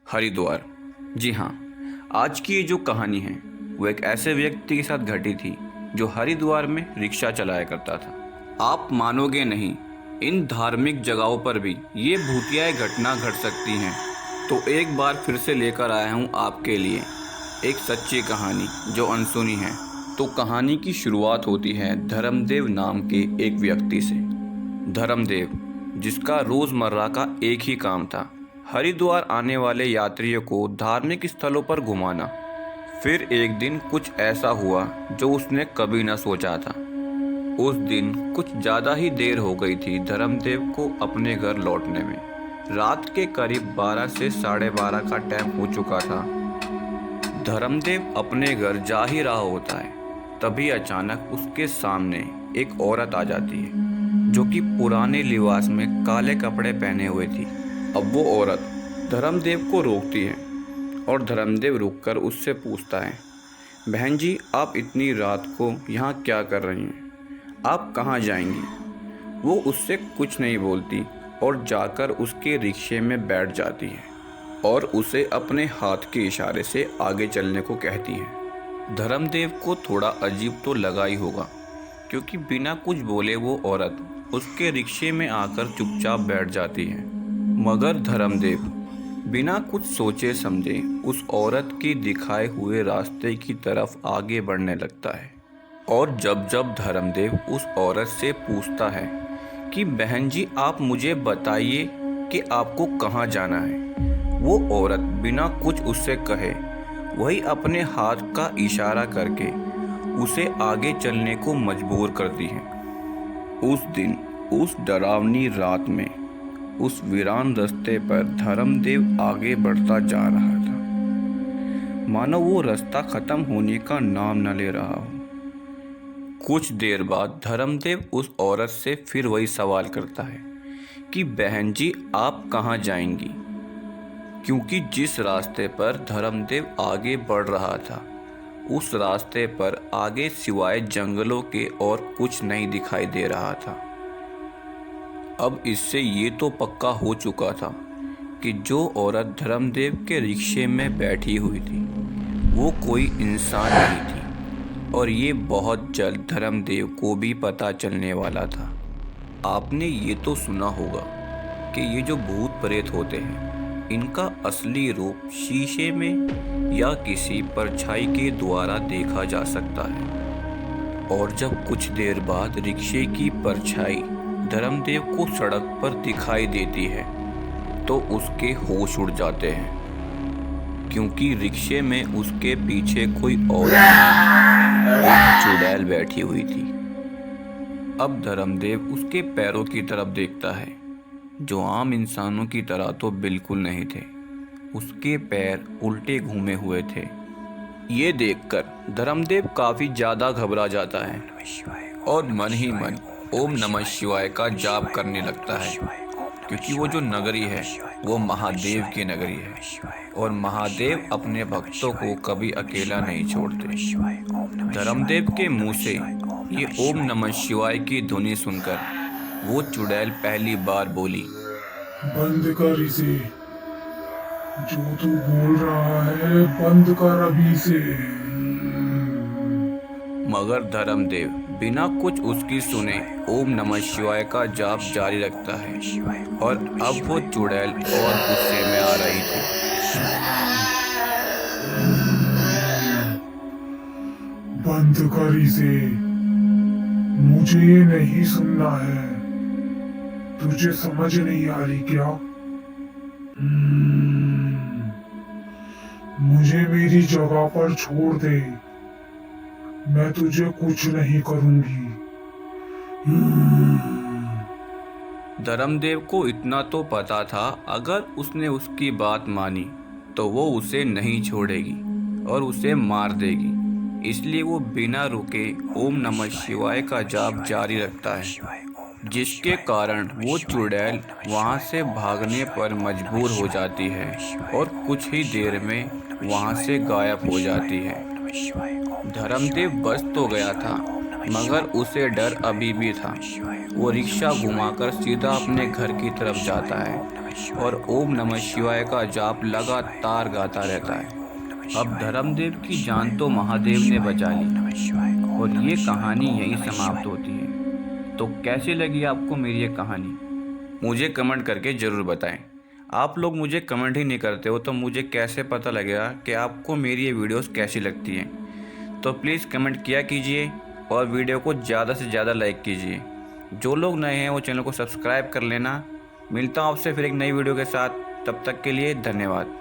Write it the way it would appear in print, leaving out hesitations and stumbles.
हरिद्वार। जी हाँ, आज की ये जो कहानी है वो एक ऐसे व्यक्ति के साथ घटी थी जो हरिद्वार में रिक्शा चलाया करता था। आप मानोगे नहीं, इन धार्मिक जगहों पर भी ये भूतिया घटना घट सकती हैं। तो एक बार फिर से लेकर आया हूँ आपके लिए एक सच्ची कहानी जो अनसुनी है। तो कहानी की शुरुआत होती है धर्मदेव नाम के एक व्यक्ति से। धर्मदेव, जिसका रोज़मर्रा का एक ही काम था, हरिद्वार आने वाले यात्रियों को धार्मिक स्थलों पर घुमाना। फिर एक दिन कुछ ऐसा हुआ जो उसने कभी न सोचा था। उस दिन कुछ ज़्यादा ही देर हो गई थी धर्मदेव को अपने घर लौटने में। रात के करीब 12 से 12:30 का टाइम हो चुका था। धर्मदेव अपने घर जा ही रहा होता है, तभी अचानक उसके सामने एक औरत आ जाती है जो कि पुराने लिबास में काले कपड़े पहने हुए थी। अब वो औरत धर्मदेव को रोकती है और धर्मदेव रुककर उससे पूछता है, बहन जी, आप इतनी रात को यहाँ क्या कर रही हैं? आप कहाँ जाएंगी? वो उससे कुछ नहीं बोलती और जाकर उसके रिक्शे में बैठ जाती है और उसे अपने हाथ के इशारे से आगे चलने को कहती है। धर्मदेव को थोड़ा अजीब तो लगा ही होगा, क्योंकि बिना कुछ बोले वो औरत उसके रिक्शे में आकर चुपचाप बैठ जाती है। मगर धर्मदेव बिना कुछ सोचे समझे उस औरत की दिखाए हुए रास्ते की तरफ आगे बढ़ने लगता है। और जब जब धर्मदेव उस औरत से पूछता है कि बहन जी, आप मुझे बताइए कि आपको कहाँ जाना है, वो औरत बिना कुछ उससे कहे वही अपने हाथ का इशारा करके उसे आगे चलने को मजबूर करती है। उस दिन उस डरावनी रात में उस वीरान रास्ते पर धर्मदेव आगे बढ़ता जा रहा था, मानो वो रास्ता खत्म होने का नाम न ले रहा हो। कुछ देर बाद धर्मदेव उस औरत से फिर वही सवाल करता है कि बहन जी, आप कहाँ जाएंगी? क्योंकि जिस रास्ते पर धर्मदेव आगे बढ़ रहा था उस रास्ते पर आगे सिवाय जंगलों के और कुछ नहीं दिखाई दे रहा था। अब इससे ये तो पक्का हो चुका था कि जो औरत धर्मदेव के रिक्शे में बैठी हुई थी वो कोई इंसान नहीं थी, और ये बहुत जल्द धर्मदेव को भी पता चलने वाला था। आपने ये तो सुना होगा कि ये जो भूत प्रेत होते हैं, इनका असली रूप शीशे में या किसी परछाई के द्वारा देखा जा सकता है। और जब कुछ देर बाद रिक्शे की परछाई धर्मदेव को सड़क पर दिखाई देती है तो उसके होश उड़ जाते हैं, क्योंकि रिक्शे में उसके पीछे कोई औरत एक चुड़ैल बैठी हुई थी। अब धर्मदेव उसके पैरों की तरफ देखता है, जो आम इंसानों की तरह तो बिल्कुल नहीं थे। उसके पैर उल्टे घूमे हुए थे। ये देखकर धर्मदेव काफी ज्यादा घबरा जाता है और मन ही मन ओम नमः शिवाय का जाप करने लगता है, क्योंकि वो जो नगरी है वो महादेव की नगरी है और महादेव अपने भक्तों को कभी अकेला नहीं छोड़ते। धर्मदेव के मुंह से ये ओम नमः शिवाय की धुनी सुनकर वो चुड़ैल पहली बार बोली, बंद कर इसे, जो तू बोल रहा है बंद कर अभी से। मगर धर्मदेव बिना कुछ उसकी सुने ओम नमः शिवाय का जाप जारी रखता है और अब वो चुड़ैल और गुस्से में आ रही थी। बंद कर इसे, मुझे ये नहीं सुनना है। तुझे समझ नहीं आ रही क्या? मुझे मेरी जगह पर छोड़ दे, मैं तुझे कुछ नहीं करूंगी। धर्मदेव को इतना तो पता था, अगर उसने उसकी बात मानी तो वो उसे नहीं छोड़ेगी और उसे मार देगी। इसलिए वो बिना रुके ओम नमः शिवाय का जाप जारी रखता है, जिसके कारण वो चुड़ैल वहाँ से भागने पर मजबूर हो जाती है और कुछ ही देर में वहाँ से गायब हो जाती है। धर्मदेव बच तो गया था, मगर उसे डर अभी भी था। वो रिक्शा घुमाकर सीधा अपने घर की तरफ जाता है और ओम नमः शिवाय का जाप लगातार गाता रहता है। अब धर्मदेव की जान तो महादेव ने बचा ली और ये कहानी यहीं समाप्त होती है। तो कैसी लगी आपको मेरी ये कहानी, मुझे कमेंट करके ज़रूर बताएं। आप लोग मुझे कमेंट ही नहीं करते हो तो मुझे कैसे पता लगेगा कि आपको मेरी ये वीडियोस कैसी लगती हैं। तो प्लीज़ कमेंट किया कीजिए और वीडियो को ज़्यादा से ज़्यादा लाइक कीजिए। जो लोग नए हैं वो चैनल को सब्सक्राइब कर लेना। मिलता हूँ आपसे फिर एक नई वीडियो के साथ, तब तक के लिए धन्यवाद।